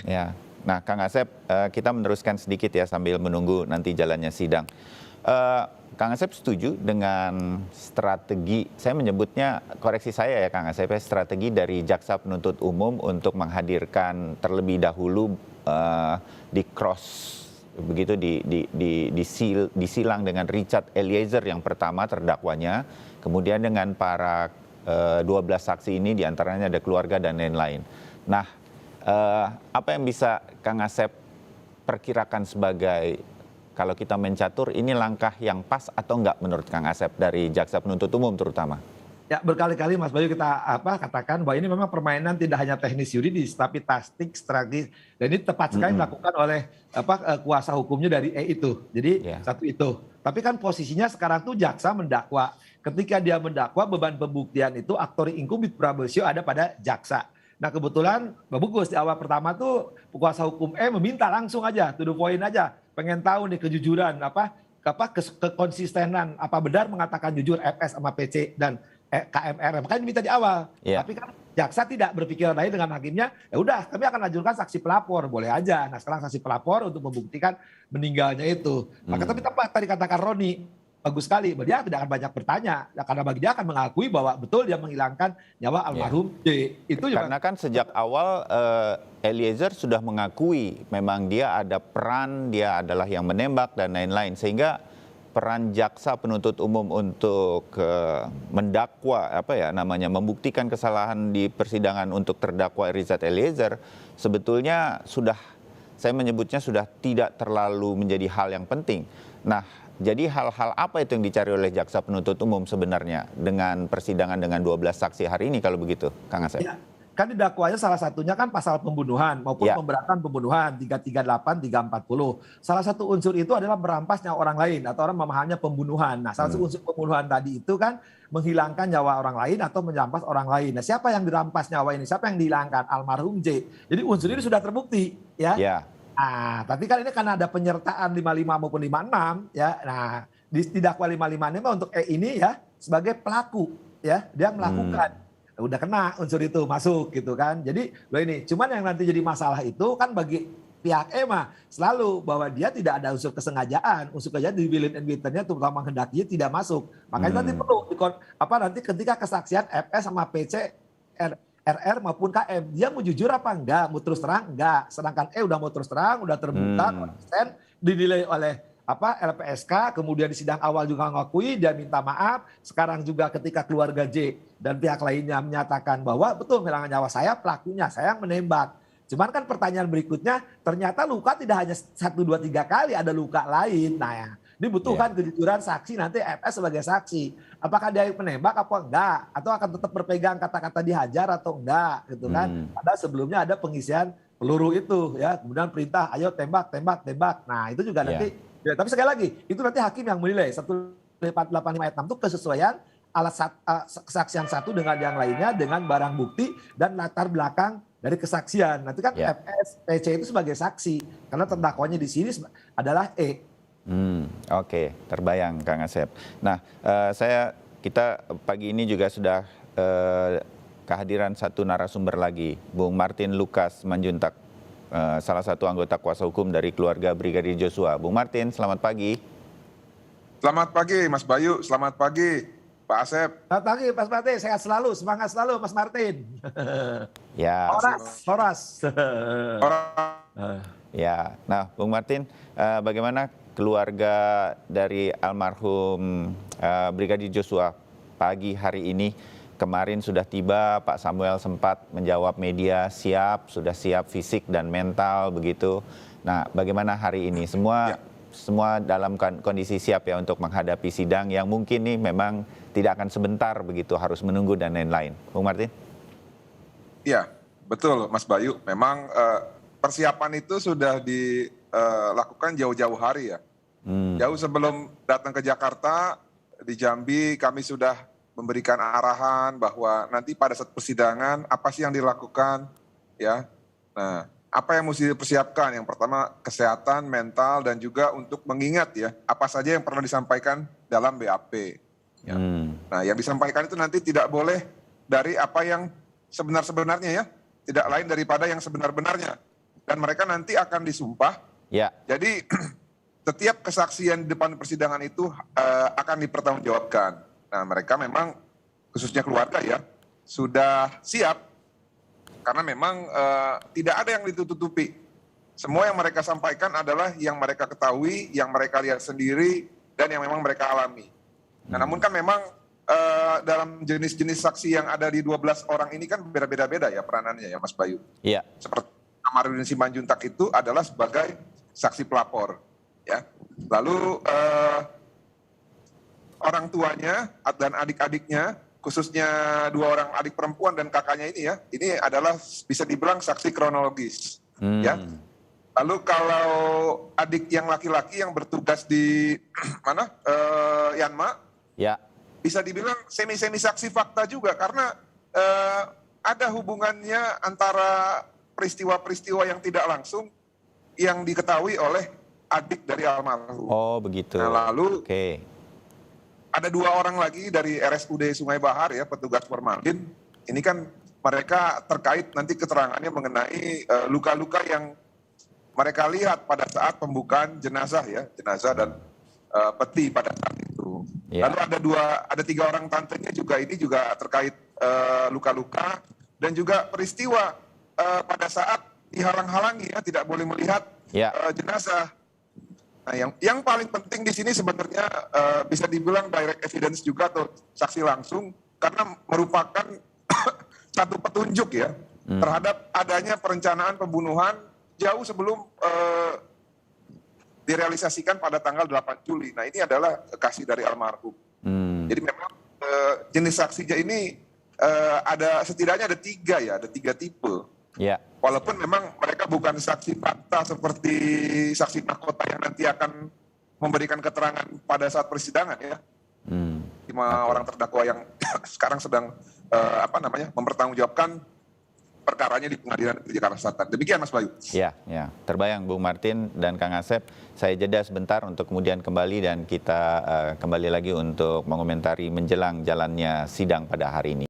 Ya. Nah, Kang Asep, kita meneruskan sedikit ya sambil menunggu nanti jalannya sidang. Kang Asep setuju dengan strategi, saya menyebutnya, koreksi saya ya Kang Asep, strategi dari jaksa penuntut umum untuk menghadirkan terlebih dahulu di cross begitu disilang dengan Richard Eliezer yang pertama terdakwanya, kemudian dengan para 12 saksi ini diantaranya ada keluarga dan lain-lain. Nah, apa yang bisa Kang Asep perkirakan sebagai, kalau kita mencatur, ini langkah yang pas atau enggak menurut Kang Asep dari jaksa penuntut umum terutama? Ya, berkali-kali Mas Bayu kita katakan bahwa ini memang permainan tidak hanya teknis yuridis tapi taktik, strategis, dan ini tepat sekali dilakukan oleh kuasa hukumnya dari itu. Jadi satu itu. Tapi kan posisinya sekarang tuh jaksa mendakwa. Ketika dia mendakwa, beban pembuktian itu aktori incumbit probabilisio ada pada jaksa. Nah kebetulan bagus di awal pertama tuh kuasa hukum meminta langsung aja, to the point aja, pengen tahu nih kejujuran kekonsistenan apa benar mengatakan jujur FS sama PC dan KMR, makanya minta di awal. Tapi kan jaksa tidak berpikir lain dengan hakimnya, ya udah kami akan lanjutkan saksi pelapor, boleh aja. Nah sekarang saksi pelapor untuk membuktikan meninggalnya itu. Maka tapi tepat tadi katakan Roni, bagus sekali, dia tidak akan banyak bertanya, karena bagi dia akan mengakui bahwa betul dia menghilangkan nyawa almarhum J. Itu juga. Karena kan sejak awal Eliezer sudah mengakui memang dia ada peran, dia adalah yang menembak dan lain-lain, sehingga peran jaksa penuntut umum untuk mendakwa membuktikan kesalahan di persidangan untuk terdakwa Richard Eliezer sebetulnya sudah, saya menyebutnya sudah tidak terlalu menjadi hal yang penting. Nah, jadi hal-hal apa itu yang dicari oleh jaksa penuntut umum sebenarnya dengan persidangan dengan 12 saksi hari ini kalau begitu, Kang Asep? Ya, kan didakwanya salah satunya kan pasal pembunuhan maupun pemberatan pembunuhan 338, 340. Salah satu unsur itu adalah merampas nyawa orang lain atau orang memahaminya pembunuhan. Nah, salah satu unsur pembunuhan tadi itu kan menghilangkan nyawa orang lain atau merampas orang lain. Nah, siapa yang dirampas nyawa ini? Siapa yang dihilangkan? Almarhum J. Jadi unsur ini sudah terbukti, ya. Tapi kan ini karena ada penyertaan 55 maupun 56, ya. Nah, didakwa 55 ini untuk ini ya sebagai pelaku, ya. Dia melakukan. Udah kena unsur itu masuk gitu kan. Jadi ini cuman yang nanti jadi masalah itu kan bagi pihak selalu bahwa dia tidak ada unsur kesengajaan. Unsur kesengajaan di will and witness-nya terutama hendakinya tidak masuk. Makanya nanti perlu nanti ketika kesaksian FS sama PC RR maupun KM, dia mau jujur apa enggak, mau terus terang enggak. Sedangkan udah mau terus terang, udah terbuka, konsisten, dinilai oleh LPSK, kemudian di sidang awal juga ngakui, dia minta maaf. Sekarang juga ketika keluarga J dan pihak lainnya menyatakan bahwa betul kehilangan nyawa saya, pelakunya saya yang menembak. Cuman kan pertanyaan berikutnya, ternyata luka tidak hanya 1, 2, 3 kali, ada luka lain. Nah ya, dibutuhkan kejujuran saksi nanti FS sebagai saksi. Apakah dia menembak apa enggak? Atau akan tetap berpegang kata-kata dihajar atau enggak gitu kan. Padahal sebelumnya ada pengisian peluru itu ya, kemudian perintah ayo tembak, tembak, tembak. Nah itu juga nanti. Ya, tapi sekali lagi, itu nanti hakim yang menilai. 185 ayat 6 itu kesesuaian alat kesaksian satu dengan yang lainnya, dengan barang bukti dan latar belakang dari kesaksian. Nanti kan FS, PC itu sebagai saksi. Karena terdakwanya di sini adalah Oke, terbayang Kang Asep. Nah, kita pagi ini juga sudah kehadiran satu narasumber lagi, Bung Martin Lukas Manjuntak. Salah satu anggota kuasa hukum dari keluarga Brigadir Joshua. Bung Martin, selamat pagi. Selamat pagi Mas Bayu, selamat pagi Pak Asep. Selamat pagi Mas Martin, sehat selalu, semangat selalu Mas Martin. Ya. Horas. Ya, nah Bung Martin, bagaimana keluarga dari almarhum Brigadir Joshua pagi hari ini? Kemarin sudah tiba, Pak Samuel sempat menjawab media, sudah siap fisik dan mental begitu. Nah, bagaimana hari ini? Semua dalam kondisi siap ya untuk menghadapi sidang yang mungkin nih memang tidak akan sebentar begitu, harus menunggu dan lain-lain. Bung Martin? Iya, betul Mas Bayu. Memang persiapan itu sudah dilakukan jauh-jauh hari ya. Jauh sebelum datang ke Jakarta, di Jambi kami sudah memberikan arahan bahwa nanti pada saat persidangan apa sih yang dilakukan ya. Nah, apa yang mesti dipersiapkan? Yang pertama kesehatan, mental dan juga untuk mengingat ya apa saja yang pernah disampaikan dalam BAP. Ya. Nah, yang disampaikan itu nanti tidak boleh dari apa yang sebenar-sebenarnya ya, tidak lain daripada yang sebenar-benarnya. dan mereka nanti akan disumpah. Ya. Jadi setiap kesaksian di depan persidangan itu akan dipertanggungjawabkan. Nah, mereka memang khususnya keluarga ya sudah siap karena memang tidak ada yang ditutupi. Semua yang mereka sampaikan adalah yang mereka ketahui, yang mereka lihat sendiri, dan yang memang mereka alami. Nah, namun kan memang dalam jenis-jenis saksi yang ada di 12 orang ini kan beda-beda ya peranannya ya Mas Bayu. Iya. Seperti Kamarudin Simanjuntak itu adalah sebagai saksi pelapor. Ya. Lalu orang tuanya dan adik-adiknya, khususnya 2 orang adik perempuan dan kakaknya ini ya, ini adalah bisa dibilang saksi kronologis. Ya. Lalu kalau adik yang laki-laki yang bertugas di mana Yanma, Ya. bisa dibilang semi-semi saksi fakta juga karena ada hubungannya antara peristiwa-peristiwa yang tidak langsung yang diketahui oleh adik dari almarhum. Oh, begitu. Nah, lalu Oke. ada 2 orang lagi dari RSUD Sungai Bahar ya, petugas formalin. Ini kan mereka terkait nanti keterangannya mengenai luka-luka yang mereka lihat pada saat pembukaan jenazah ya, jenazah dan peti pada saat itu. Ya. Lalu ada 3 orang tantenya juga, ini juga terkait luka-luka dan juga peristiwa pada saat dihalang-halangi ya, tidak boleh melihat jenazah. Nah, yang paling penting di sini sebenarnya bisa dibilang direct evidence juga atau saksi langsung karena merupakan satu petunjuk ya terhadap adanya perencanaan pembunuhan jauh sebelum direalisasikan pada tanggal 8 Juli. Nah, ini adalah kekasih dari almarhum. Jadi memang jenis saksinya ini setidaknya ada 3 ya, ada 3 tipe. Ya. Walaupun memang mereka bukan saksi fakta seperti saksi mahkota yang nanti akan memberikan keterangan pada saat persidangan ya. 5 orang terdakwa yang sekarang sedang mempertanggungjawabkan perkaranya di Pengadilan Negeri Jakarta Selatan. Demikian Mas Bayu. Ya, terbayang Bung Martin dan Kang Asep. Saya jeda sebentar untuk kemudian kembali dan kita kembali lagi untuk mengomentari menjelang jalannya sidang pada hari ini.